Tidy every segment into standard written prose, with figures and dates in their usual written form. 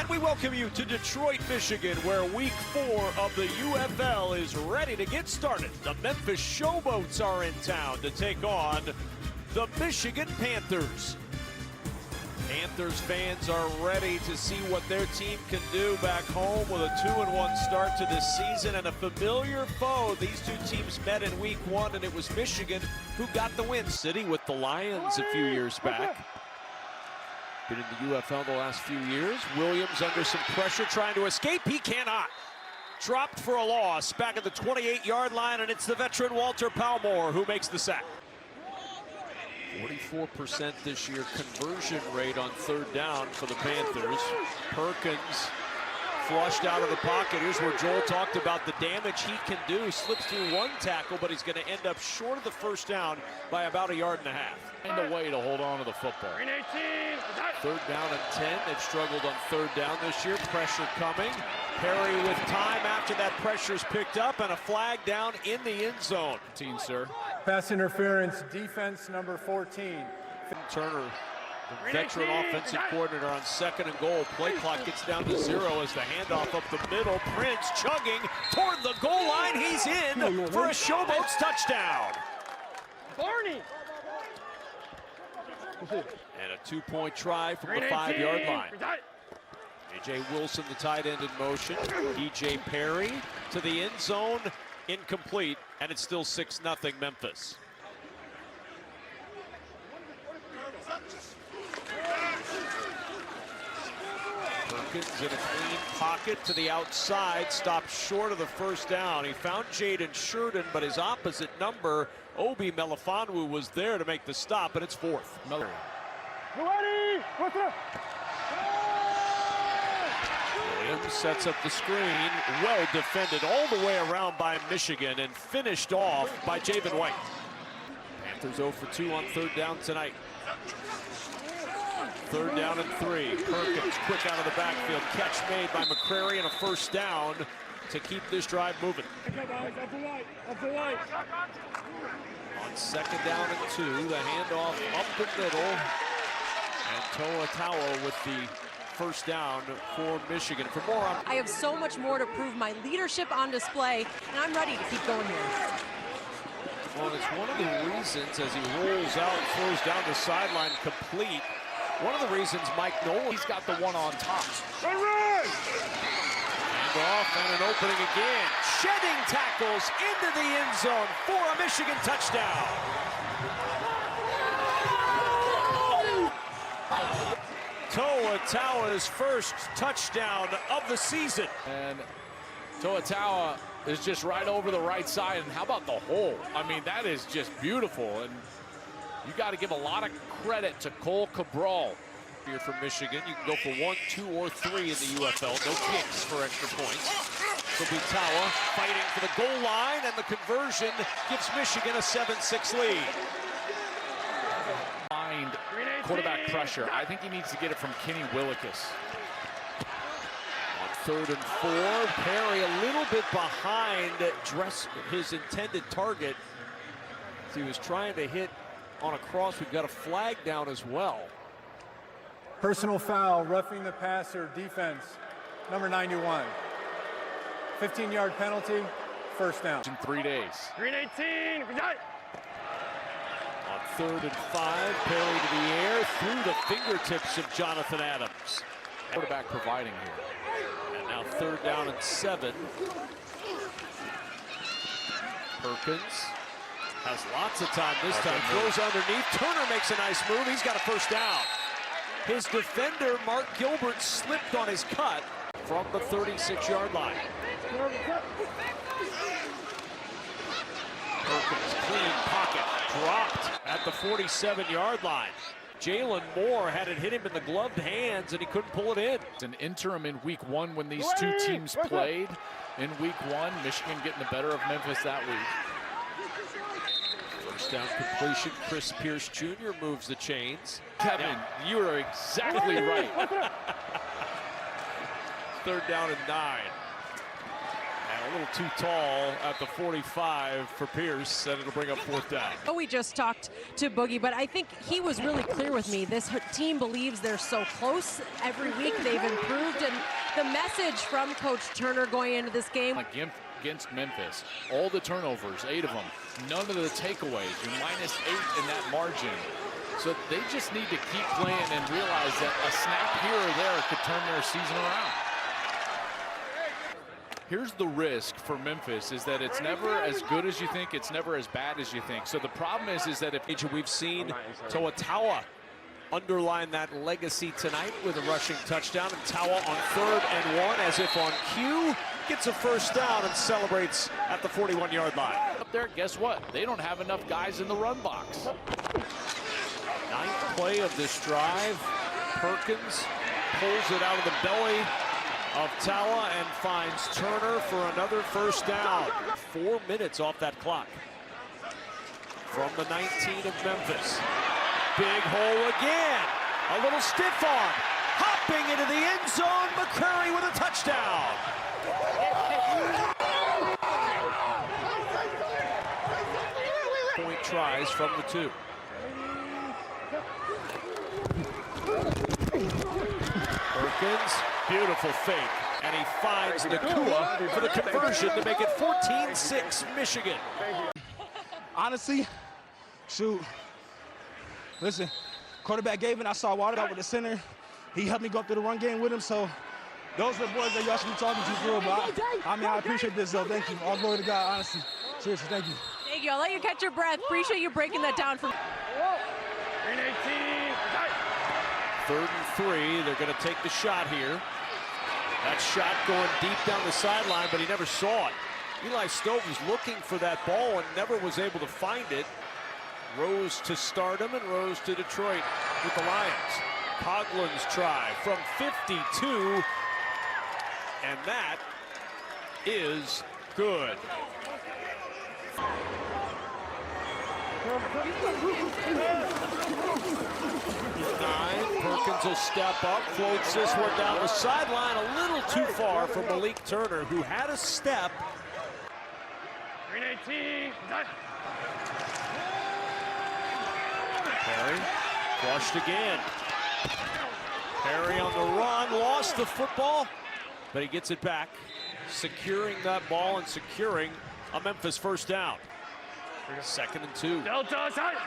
And we welcome you to Detroit, Michigan, where week 4 of the UFL is ready to get started. The Memphis Showboats are in town to take on the Michigan Panthers. Panthers fans are ready to see what their team can do back home with a 2-1 start to this season and a familiar foe. These two teams met in week 1, and it was Michigan who got the win. City with the Lions a few years back. Been in the UFL the last few years. Williams under some pressure trying to escape. He cannot. Dropped for a loss back at the 28-yard line, and it's the veteran Walter Palmore who makes the sack. 44% this year conversion rate on third down for the Panthers. Perkins flushed out of the pocket. Here's where Joel talked about the damage he can do. Slips through one tackle, but he's going to end up short of the first down by about 1.5 yards. Find a way to hold on to the football. Third down and 10. They've struggled on third down this year. Pressure coming. Perry with time after that pressure's picked up, and a flag down in the end zone. Sir. Pass interference, defense number 14. Turner, the veteran offensive coordinator, on 2nd and goal. Play clock gets down to 0 as the handoff up the middle. Prince chugging toward the goal line. He's in for a Showboats touchdown. Barney. And a 2-point try from the 5-yard line. A.J. Wilson, the tight end, in motion. E.J. Perry to the end zone. Incomplete, and it's still 6-0 Memphis. Perkins in a clean pocket to the outside, stopped short of the first down. He found Jaden Sheridan, but his opposite number, Obi Melifonwu, was there to make the stop, and it's 4th. Williams sets up the screen, well defended all the way around by Michigan, and finished off by Javen White. Panthers 0 for 2 on third down tonight. Third down and 3. Perkins quick out of the backfield. Catch made by McCrary, and a first down to keep this drive moving. On 2nd down and 2, the handoff up the middle, and Toa Tawa with the first down for Michigan. For more on, I have so much more to prove, my leadership on display, and I'm ready to keep going here. Well, it's one of the reasons, as he rolls out and throws down the sideline complete, one of the reasons Mike Nolan, He's got the one on top. and off and an opening again. Shedding tackles into the end zone for a Michigan touchdown. Toa Tawa's first touchdown of the season. And Toa Tawa is just right over the right side. And how about the hole? I mean, that is just beautiful. And you got to give a lot of credit to Cole Cabral. Here from Michigan, you can go for 1, 2, or 3 in the UFL. No kicks for extra points. So be Tawa fighting for the goal line, and the conversion gives Michigan a 7-6 lead. Find quarterback pressure. I think he needs to get it from Kenny Willekes. On 3rd and 4, Perry a little bit behind his intended target. He was trying to hit on a cross. We've got a flag down as well. Personal foul, roughing the passer, defense number 91. 15-yard penalty, first down. In 3 days. Green 18, On 3rd and 5, Perry to the air, through the fingertips of Jonathan Adams. Quarterback providing here. And now 3rd down and 7. Perkins has lots of time this time, throws underneath. Turner makes a nice move, he's got a first down. His defender, Mark Gilbert, slipped on his cut from the 36-yard line. Perkins, clean pocket, dropped at the 47-yard line. Jalen Moore had it hit him in the gloved hands, and he couldn't pull it in. It's an interim in week 1 when these two teams played. In week 1, Michigan getting the better of Memphis that week. First down completion, Chris Pierce Jr. moves the chains. Kevin, you are exactly right. 3rd down and 9. And A little too tall at the 45 for Pierce, and it'll bring up 4th down. We just talked to Boogie, but I think he was really clear with me. This team believes they're so close. Every week they've improved, and the message from Coach Turner going into this game. Against Memphis, all the turnovers, 8 of them, none of the takeaways. You're -8 in that margin. So they just need to keep playing and realize that a snap here or there could turn their season around. Here's the risk for Memphis is that it's never as good as you think, it's never as bad as you think. So the problem is that if we've seen Toa underline that legacy tonight with a rushing touchdown, and Tawa on 3rd and 1, as if on cue, gets a 1st down and celebrates at the 41-yard line. Up there, guess what? They don't have enough guys in the run box. 9th play of this drive. Perkins pulls it out of the belly of Tawa and finds Turner for another 1st down. 4 minutes off that clock. From the 19 of Memphis. Big hole again. A little stiff arm. Hopping into the end zone. McCurry with a touchdown. Point tries from the 2. Perkins, beautiful fake. And he finds Nakua for the conversion to make it 14-6 Michigan. Honestly, shoot. Listen, quarterback gave it. I saw Water out with the center. He helped me go through the run game with him. So those are the boys that y'all should be talking to for real. But I appreciate this, though. Thank you. All glory to God, honestly. Seriously, thank you. Thank you. I'll let you catch your breath. Appreciate you breaking that down for me. 3rd and 3. They're going to take the shot here. That shot going deep down the sideline, but he never saw it. Eli Stove was looking for that ball and never was able to find it. Rose to stardom and rose to Detroit with the Lions. Coughlin's try from 52, and that is good. 9, Perkins will step up, floats this one down the sideline a little too far for Malik Turner, who had a step. 318. Perry flushed again. Perry on the run, lost the football, but he gets it back, securing that ball and securing a Memphis 1st down. 2nd and 2. Delta side.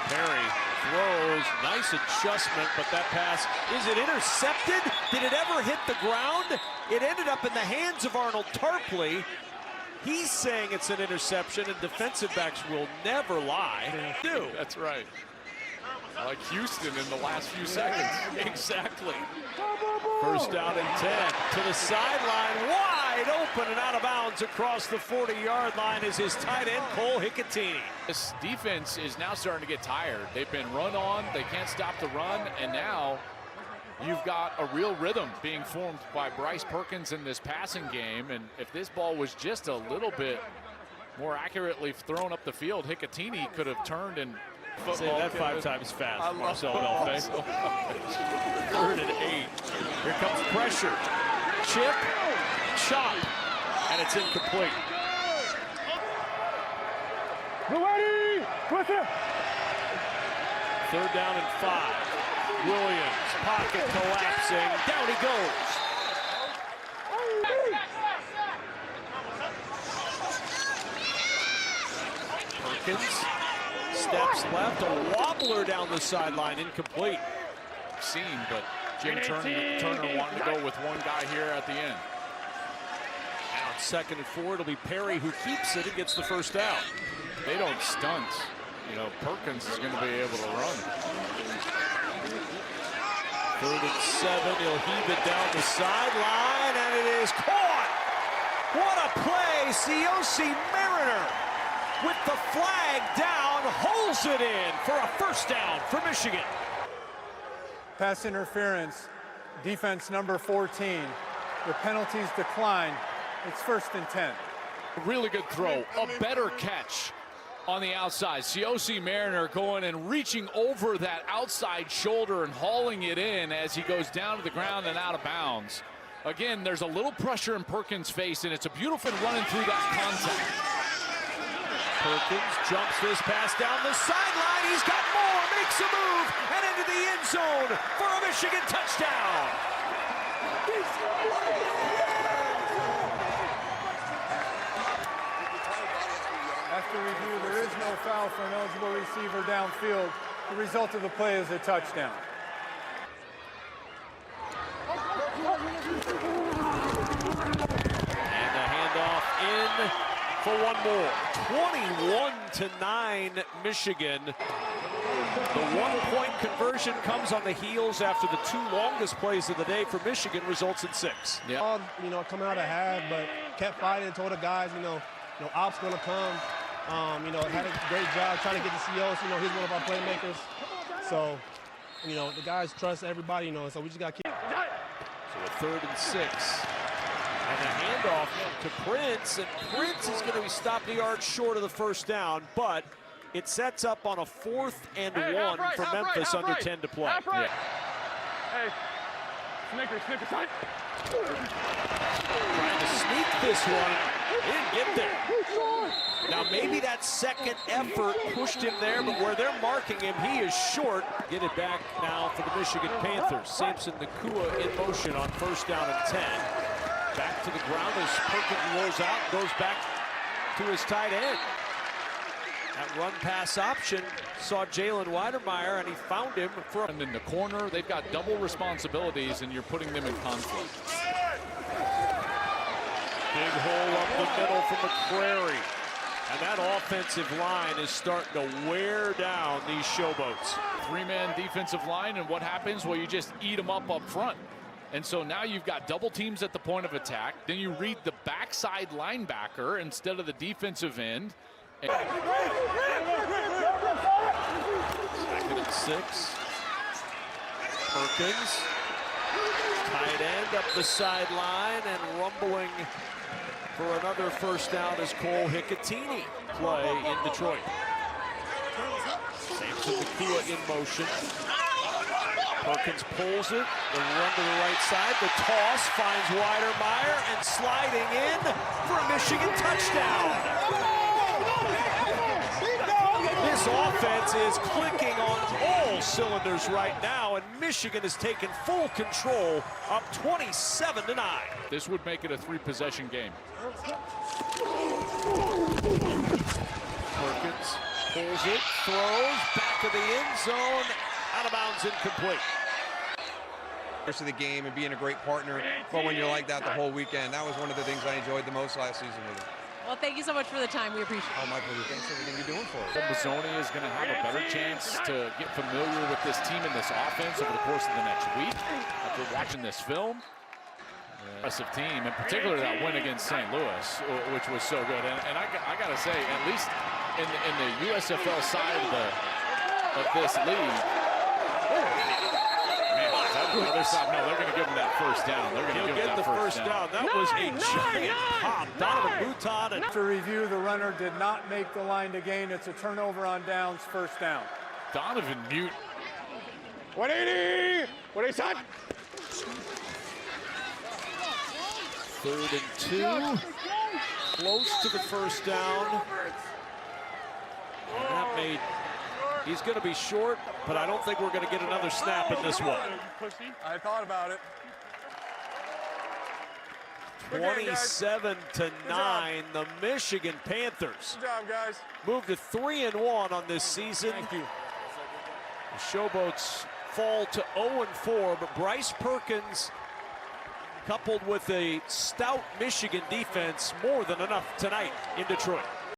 Perry throws, nice adjustment, but that pass, is it intercepted? Did it ever hit the ground? It ended up in the hands of Arnold Tarpley. He's saying it's an interception, and defensive backs will never lie. That's right. Like Houston in the last few seconds. Exactly. 1st down and 10. To the sideline, wide open and out of bounds across the 40-yard line is his tight end, Cole Hicatini. This defense is now starting to get tired. They've been run on, they can't stop the run, and now you've got a real rhythm being formed by Bryce Perkins in this passing game. And if this ball was just a little bit more accurately thrown up the field, Hicatini could have turned and Say that 5 times fast, Marcel Belfay. 3rd and 8. Here comes pressure. Chip, chop, and it's incomplete. Ready? With it. 3rd down and 5. Williams, pocket collapsing. Down he goes. Perkins steps left, a wobbler down the sideline, incomplete. Seen, but Jim Turner wanting to go with one guy here at the end. Now on 2nd and 4, it'll be Perry who keeps it and gets the 1st down. They don't stunt. You know, Perkins is going to be able to run. 3rd and 7, he'll heave it down the sideline, and it is caught. What a play, Cioce Mariner with the flag down, holds it in for a 1st down for Michigan. Pass interference, defense number 14. The penalties decline. It's 1st and 10. Really good throw, a better catch on the outside. Cioce Mariner going and reaching over that outside shoulder and hauling it in as he goes down to the ground and out of bounds. Again, there's a little pressure in Perkins' face, and it's a beautiful running through that contact. Perkins jumps this pass down the sideline. He's got more, makes a move, and into the end zone for a Michigan touchdown. After review, there is no foul for an eligible receiver downfield. The result of the play is a touchdown. And the handoff in for one more. 21-9 Michigan. The one-point conversion comes on the heels after the two longest plays of the day for Michigan results in 6. Yeah. You know, coming out of half, but kept fighting, told the guys, you know, ops gonna come. You know, had a great job trying to get the COs. You know, he's one of our playmakers. So, you know, the guys trust everybody, you know, so we just got to keep. So a 3rd and 6. And a handoff to Prince, and Prince is going to be stopped a yard short of the first down, but it sets up on a 4th and 1 for Memphis under 10 to play. Yeah. Hey, Snickers, tight. Trying to sneak this one. He didn't get there. Now maybe that second effort pushed him there, but where they're marking him, he is short. Get it back now for the Michigan Panthers. Samson Nakua in motion on 1st down and 10. Back to the ground as Perkins rolls out, goes back to his tight end. That run pass option saw Jalen Weidermeyer, and he found him for. And in the corner, they've got double responsibilities, and you're putting them in conflict. Big hole up the middle for McCrary. And that offensive line is starting to wear down these Showboats. 3-man defensive line, and what happens? Well, you just eat them up front. And so now you've got double teams at the point of attack. Then you read the backside linebacker instead of the defensive end. And 2nd and 6. Perkins. Tight end up the sideline and rumbling for another 1st down is Cole Hicatini. Play in Detroit. Samson Nakua in motion. Perkins pulls it, the run to the right side, the toss finds Weidermeyer, and sliding in for a Michigan touchdown. This offense is clicking on all cylinders right now, and Michigan has taken full control, up 27-9. this would make it a 3-possession game. Perkins pulls it, throws, back of the end zone, out of bounds, incomplete. Of the game and being a great partner for when you're like that the whole weekend. That was one of the things I enjoyed the most last season with him. Well, thank you so much for the time. We appreciate it. Oh, my pleasure. Thanks for everything you're doing for us. Mazzoni is going to have a better chance to get familiar with this team and this offense over the course of the next week after watching this film. Impressive team, in particular that win against St. Louis, which was so good. And I got to say, at least in the USFL side of this league, other side, no, they're going to give him that 1st down. They're going to give him that first down. That was a giant pop. Donovan Mouton. And After review, the runner did not make the line to gain. It's a turnover on downs, 1st down. Donovan Mute. 180! 180, 3rd and 2. Close to the 1st down. And that made. He's going to be short, but I don't think we're going to get another snap in this one. I thought about it. 27-9, the Michigan Panthers. Good job, guys. Move to 3-1 on this season. Thank you. The Showboats fall to 0-4, but Bryce Perkins, coupled with a stout Michigan defense, more than enough tonight in Detroit.